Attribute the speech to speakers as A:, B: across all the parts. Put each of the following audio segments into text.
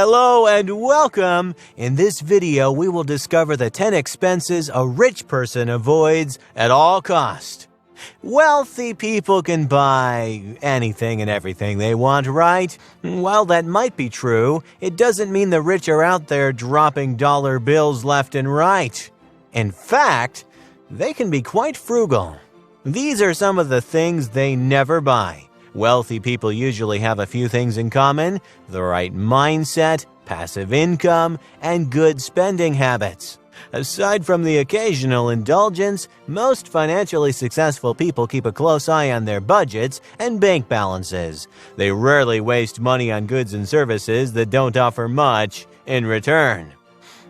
A: Hello and welcome! In this video, we will discover the 10 expenses a rich person avoids at all costs. Wealthy people can buy anything and everything they want, right? While that might be true, it doesn't mean the rich are out there dropping dollar bills left and right. In fact, they can be quite frugal. These are some of the things they never buy. Wealthy people usually have a few things in common: the right mindset, passive income, and good spending habits. Aside from the occasional indulgence, most financially successful people keep a close eye on their budgets and bank balances. They rarely waste money on goods and services that don't offer much in return.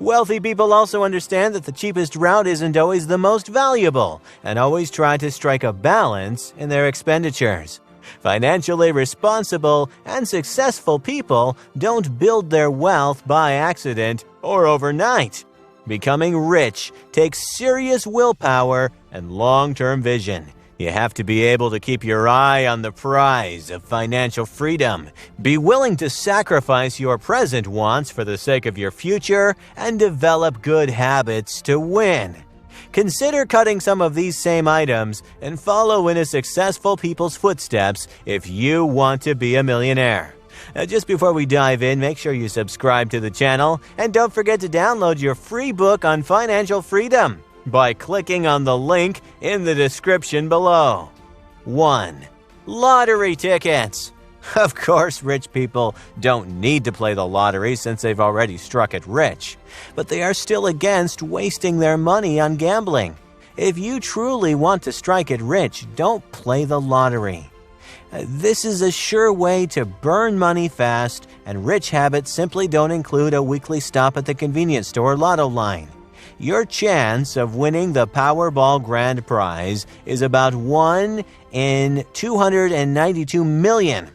A: Wealthy people also understand that the cheapest route isn't always the most valuable, and always try to strike a balance in their expenditures. Financially responsible and successful people don't build their wealth by accident or overnight. Becoming rich takes serious willpower and long-term vision. You have to be able to keep your eye on the prize of financial freedom, be willing to sacrifice your present wants for the sake of your future, and develop good habits to win. Consider cutting some of these same items and follow in a successful people's footsteps if you want to be a millionaire. Just before we dive in, make sure you subscribe to the channel and don't forget to download your free book on financial freedom by clicking on the link in the description below. 1. Lottery tickets. Of course, rich people don't need to play the lottery since they've already struck it rich, but they are still against wasting their money on gambling. If you truly want to strike it rich, don't play the lottery. This is a sure way to burn money fast, and rich habits simply don't include a weekly stop at the convenience store lotto line. Your chance of winning the Powerball grand prize is about 1 in 292 million.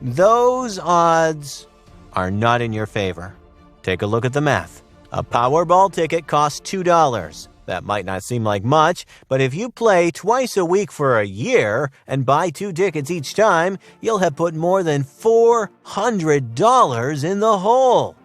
A: Those odds are not in your favor. Take a look at the math. A Powerball ticket costs $2. That might not seem like much, but if you play twice a week for a year and buy 2 tickets each time, you'll have put more than $400 in the hole.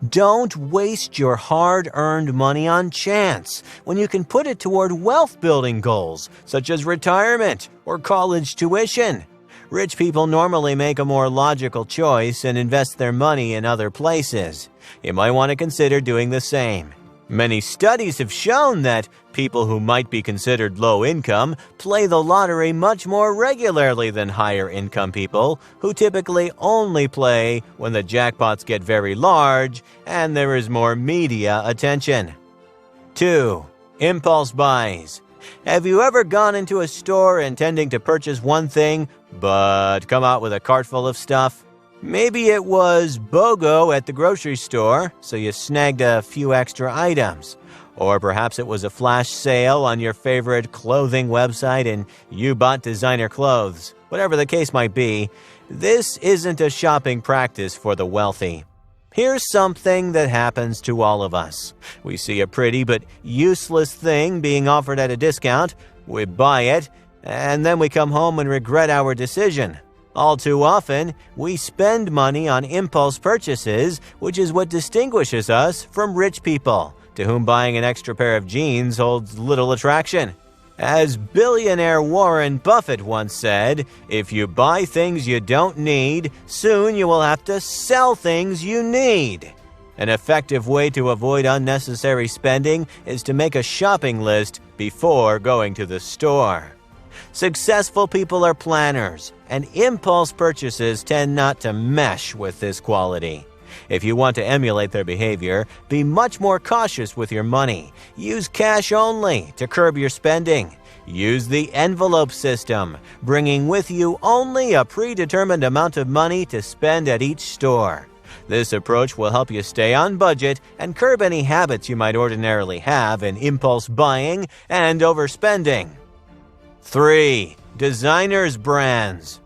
A: Don't waste your hard-earned money on chance when you can put it toward wealth-building goals, such as retirement or college tuition. Rich people normally make a more logical choice and invest their money in other places. You might want to consider doing the same. Many studies have shown that people who might be considered low income play the lottery much more regularly than higher income people, who typically only play when the jackpots get very large and there is more media attention. 2. Impulse buys. Have you ever gone into a store intending to purchase one thing, but come out with a cart full of stuff? Maybe it was BOGO at the grocery store, so you snagged a few extra items. Or perhaps it was a flash sale on your favorite clothing website and you bought designer clothes. Whatever the case might be, this isn't a shopping practice for the wealthy. Here's something that happens to all of us. We see a pretty but useless thing being offered at a discount, we buy it, and then we come home and regret our decision. All too often, we spend money on impulse purchases, which is what distinguishes us from rich people, to whom buying an extra pair of jeans holds little attraction. As billionaire Warren Buffett once said, if you buy things you don't need, soon you will have to sell things you need. An effective way to avoid unnecessary spending is to make a shopping list before going to the store. Successful people are planners, and impulse purchases tend not to mesh with this quality. If you want to emulate their behavior, be much more cautious with your money. Use cash only to curb your spending. Use the envelope system, bringing with you only a predetermined amount of money to spend at each store. This approach will help you stay on budget and curb any habits you might ordinarily have in impulse buying and overspending. 3. Designers' brands.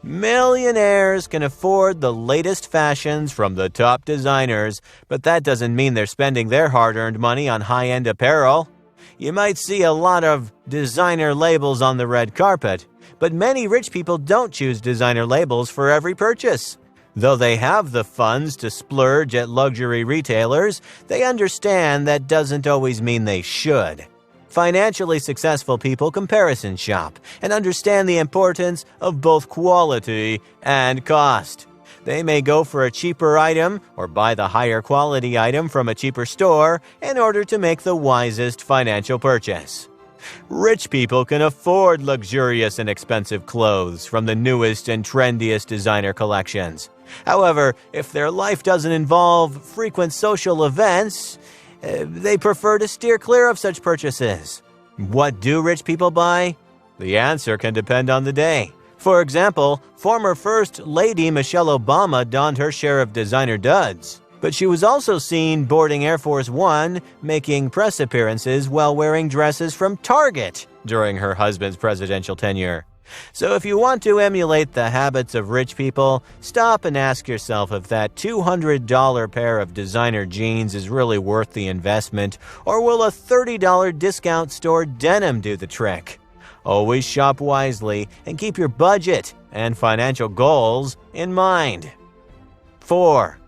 A: Millionaires can afford the latest fashions from the top designers, but that doesn't mean they're spending their hard-earned money on high-end apparel. You might see a lot of designer labels on the red carpet, but many rich people don't choose designer labels for every purchase. Though they have the funds to splurge at luxury retailers, they understand that doesn't always mean they should. Financially successful people comparison shop and understand the importance of both quality and cost. They may go for a cheaper item or buy the higher quality item from a cheaper store in order to make the wisest financial purchase. Rich people can afford luxurious and expensive clothes from the newest and trendiest designer collections. However, if their life doesn't involve frequent social events, they prefer to steer clear of such purchases. What do rich people buy? The answer can depend on the day. For example, former First Lady Michelle Obama donned her share of designer duds. But she was also seen boarding Air Force One, making press appearances while wearing dresses from Target during her husband's presidential tenure. So if you want to emulate the habits of rich people, stop and ask yourself if that $200 pair of designer jeans is really worth the investment, or will a $30 discount store denim do the trick? Always shop wisely and keep your budget and financial goals in mind. 4.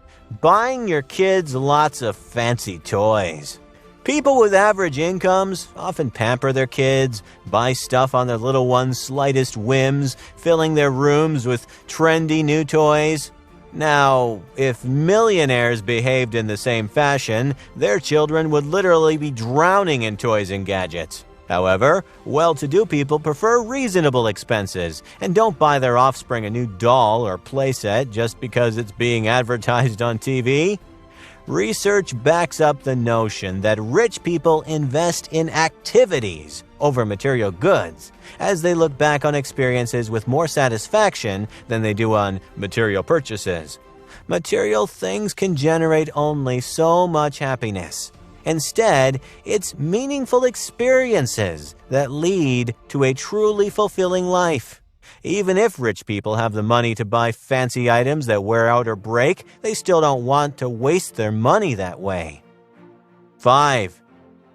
A: Buying your kids lots of fancy toys. People with average incomes often pamper their kids, buy stuff on their little ones' slightest whims, filling their rooms with trendy new toys. Now, if millionaires behaved in the same fashion, their children would literally be drowning in toys and gadgets. However, well-to-do people prefer reasonable expenses and don't buy their offspring a new doll or playset just because it's being advertised on TV. Research backs up the notion that rich people invest in activities over material goods, as they look back on experiences with more satisfaction than they do on material purchases. Material things can generate only so much happiness. Instead, it's meaningful experiences that lead to a truly fulfilling life. Even if rich people have the money to buy fancy items that wear out or break, they still don't want to waste their money that way. 5.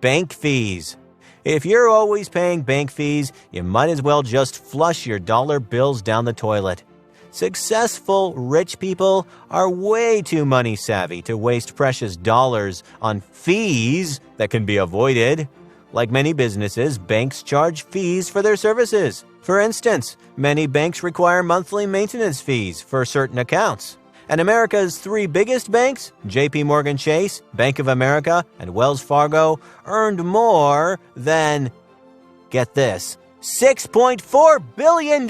A: Bank fees. If you're always paying bank fees, you might as well just flush your dollar bills down the toilet. Successful rich people are way too money savvy to waste precious dollars on fees that can be avoided. Like many businesses, banks charge fees for their services. For instance, many banks require monthly maintenance fees for certain accounts. And America's 3 biggest banks, JP Morgan Chase, Bank of America, and Wells Fargo, earned more than, get this, $6.4 billion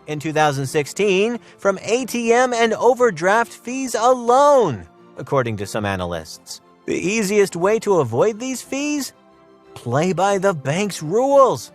A: in 2016 from ATM and overdraft fees alone, according to some analysts. The easiest way to avoid these fees? Play by the bank's rules.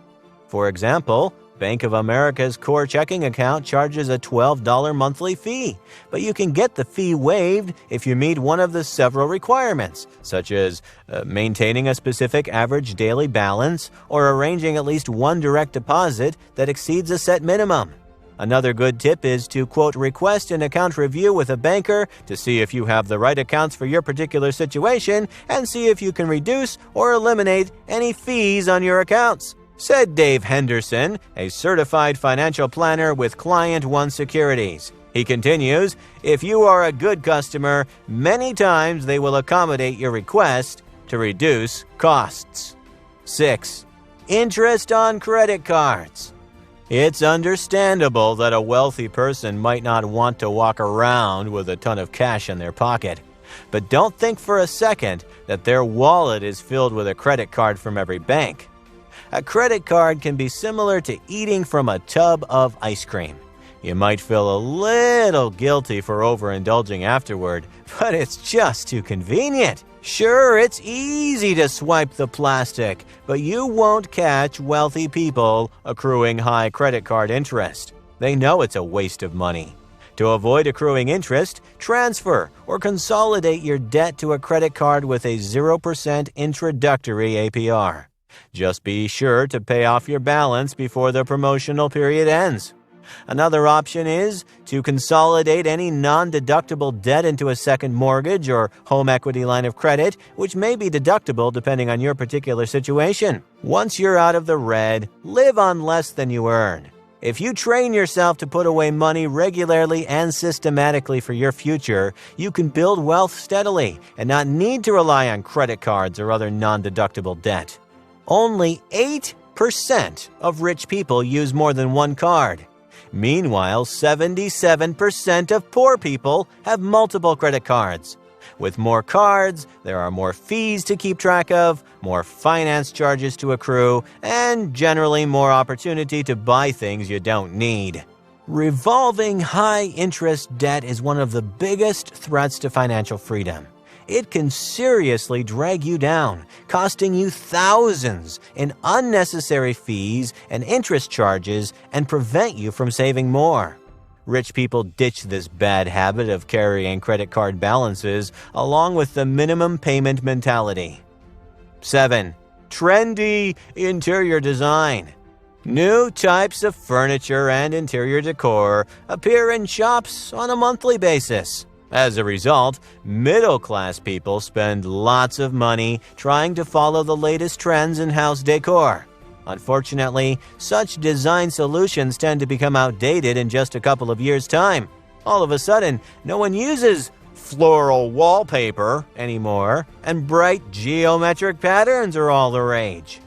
A: For example, Bank of America's core checking account charges a $12 monthly fee, but you can get the fee waived if you meet one of the several requirements, such as maintaining a specific average daily balance or arranging at least one direct deposit that exceeds a set minimum. Another good tip is to, quote, request an account review with a banker to see if you have the right accounts for your particular situation and see if you can reduce or eliminate any fees on your accounts, said Dave Henderson, a certified financial planner with Client One Securities. He continues, if you are a good customer, many times they will accommodate your request to reduce costs. 6. Interest on credit cards. It's understandable that a wealthy person might not want to walk around with a ton of cash in their pocket. But don't think for a second that their wallet is filled with a credit card from every bank. A credit card can be similar to eating from a tub of ice cream. You might feel a little guilty for overindulging afterward, but it's just too convenient. Sure, it's easy to swipe the plastic, but you won't catch wealthy people accruing high credit card interest. They know it's a waste of money. To avoid accruing interest, transfer or consolidate your debt to a credit card with a 0% introductory APR. Just be sure to pay off your balance before the promotional period ends. Another option is to consolidate any non-deductible debt into a second mortgage or home equity line of credit, which may be deductible depending on your particular situation. Once you're out of the red, live on less than you earn. If you train yourself to put away money regularly and systematically for your future, you can build wealth steadily and not need to rely on credit cards or other non-deductible debt. Only 8% of rich people use more than one card. Meanwhile, 77% of poor people have multiple credit cards. With more cards, there are more fees to keep track of, more finance charges to accrue, and generally more opportunity to buy things you don't need. Revolving high-interest debt is one of the biggest threats to financial freedom. It can seriously drag you down, costing you thousands in unnecessary fees and interest charges and prevent you from saving more. Rich people ditch this bad habit of carrying credit card balances along with the minimum payment mentality. 7. Trendy interior design. New types of furniture and interior decor appear in shops on a monthly basis. As a result, middle-class people spend lots of money trying to follow the latest trends in house decor. Unfortunately, such design solutions tend to become outdated in just a couple of years' time. All of a sudden, no one uses floral wallpaper anymore, and bright geometric patterns are all the rage.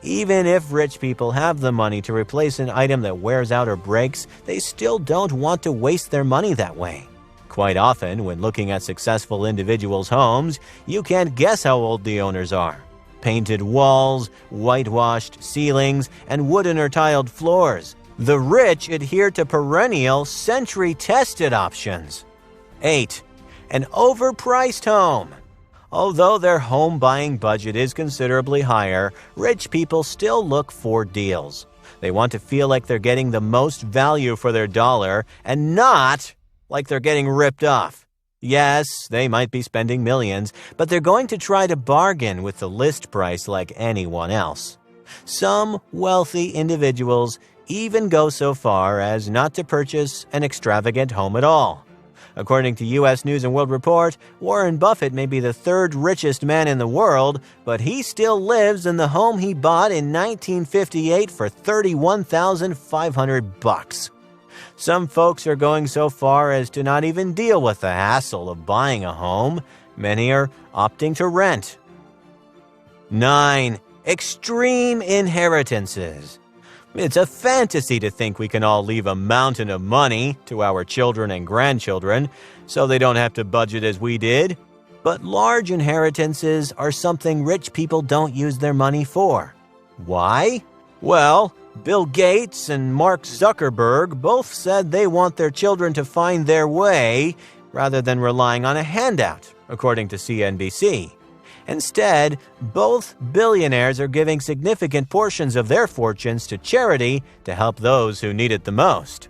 A: Even if rich people have the money to replace an item that wears out or breaks, they still don't want to waste their money that way. Quite often, when looking at successful individuals' homes, you can't guess how old the owners are. Painted walls, whitewashed ceilings, and wooden or tiled floors. The rich adhere to perennial, century-tested options. 8. An overpriced home. Although their home buying budget is considerably higher, rich people still look for deals. They want to feel like they're getting the most value for their dollar and not like they're getting ripped off. Yes, they might be spending millions, but they're going to try to bargain with the list price like anyone else. Some wealthy individuals even go so far as not to purchase an extravagant home at all. According to U.S. News & World Report, Warren Buffett may be the third richest man in the world, but he still lives in the home he bought in 1958 for $31,500. Some folks are going so far as to not even deal with the hassle of buying a home. Many are opting to rent. 9. Extreme inheritances. It's a fantasy to think we can all leave a mountain of money to our children and grandchildren so they don't have to budget as we did. But large inheritances are something rich people don't use their money for. Why? Well, Bill Gates and Mark Zuckerberg both said they want their children to find their way rather than relying on a handout, according to CNBC. Instead, both billionaires are giving significant portions of their fortunes to charity to help those who need it the most.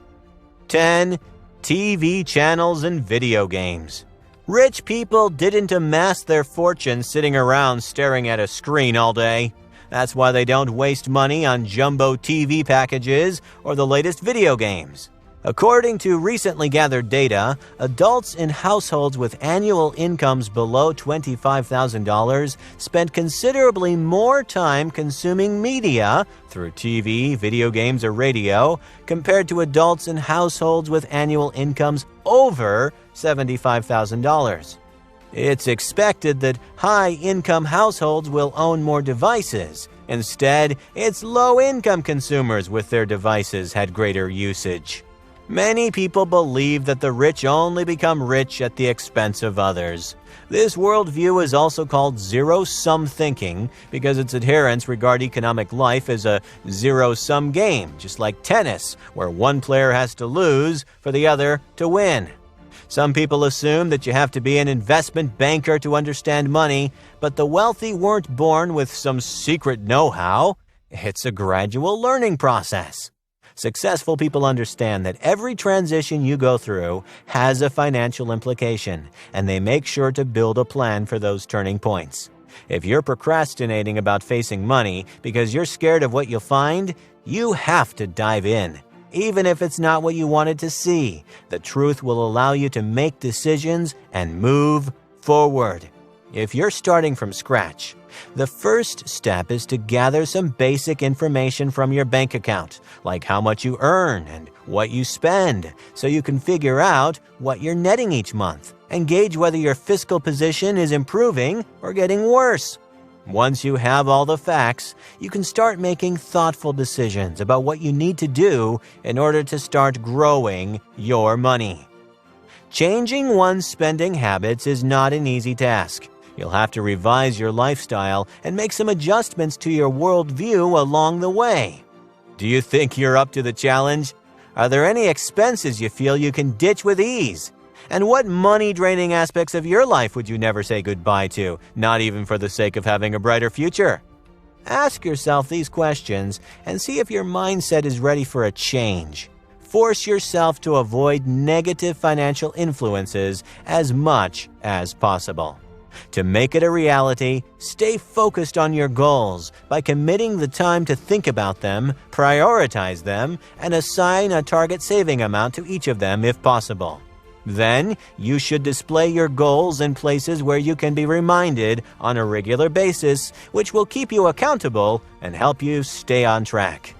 A: 10. TV channels and video games. Rich people didn't amass their fortunes sitting around staring at a screen all day. That's why they don't waste money on jumbo TV packages or the latest video games. According to recently gathered data, adults in households with annual incomes below $25,000 spend considerably more time consuming media through TV, video games, or radio compared to adults in households with annual incomes over $75,000. It's expected that high-income households will own more devices. Instead, it's low-income consumers with their devices had greater usage. Many people believe that the rich only become rich at the expense of others. This worldview is also called zero-sum thinking because its adherents regard economic life as a zero-sum game, just like tennis, where one player has to lose for the other to win. Some people assume that you have to be an investment banker to understand money, but the wealthy weren't born with some secret know-how. It's a gradual learning process. Successful people understand that every transition you go through has a financial implication, and they make sure to build a plan for those turning points. If you're procrastinating about facing money because you're scared of what you'll find, you have to dive in. Even if it's not what you wanted to see, the truth will allow you to make decisions and move forward. If you're starting from scratch, the first step is to gather some basic information from your bank account, like how much you earn and what you spend, so you can figure out what you're netting each month and gauge whether your fiscal position is improving or getting worse. Once you have all the facts, you can start making thoughtful decisions about what you need to do in order to start growing your money. Changing one's spending habits is not an easy task. You'll have to revise your lifestyle and make some adjustments to your worldview along the way. Do you think you're up to the challenge? Are there any expenses you feel you can ditch with ease? And what money-draining aspects of your life would you never say goodbye to, not even for the sake of having a brighter future? Ask yourself these questions and see if your mindset is ready for a change. Force yourself to avoid negative financial influences as much as possible. To make it a reality, stay focused on your goals by committing the time to think about them, prioritize them, and assign a target saving amount to each of them if possible. Then, you should display your goals in places where you can be reminded on a regular basis, which will keep you accountable and help you stay on track.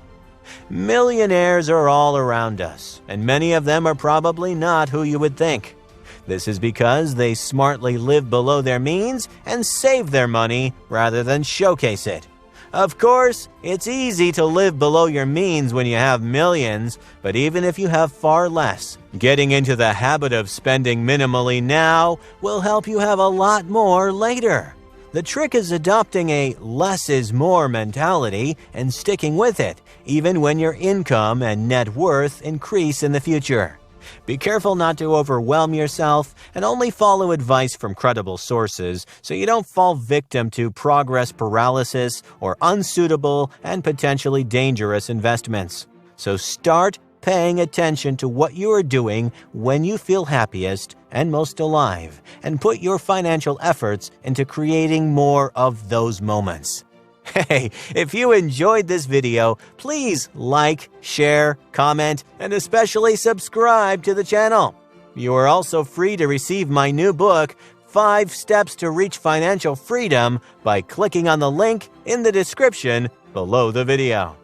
A: Millionaires are all around us, and many of them are probably not who you would think. This is because they smartly live below their means and save their money rather than showcase it. Of course, it's easy to live below your means when you have millions, but even if you have far less, getting into the habit of spending minimally now will help you have a lot more later. The trick is adopting a less is more mentality and sticking with it, even when your income and net worth increase in the future. Be careful not to overwhelm yourself and only follow advice from credible sources so you don't fall victim to progress paralysis or unsuitable and potentially dangerous investments. So start paying attention to what you are doing when you feel happiest and most alive, and put your financial efforts into creating more of those moments. Hey, if you enjoyed this video, please like, share, comment, and especially subscribe to the channel. You are also free to receive my new book, 5 Steps to Reach Financial Freedom, by clicking on the link in the description below the video.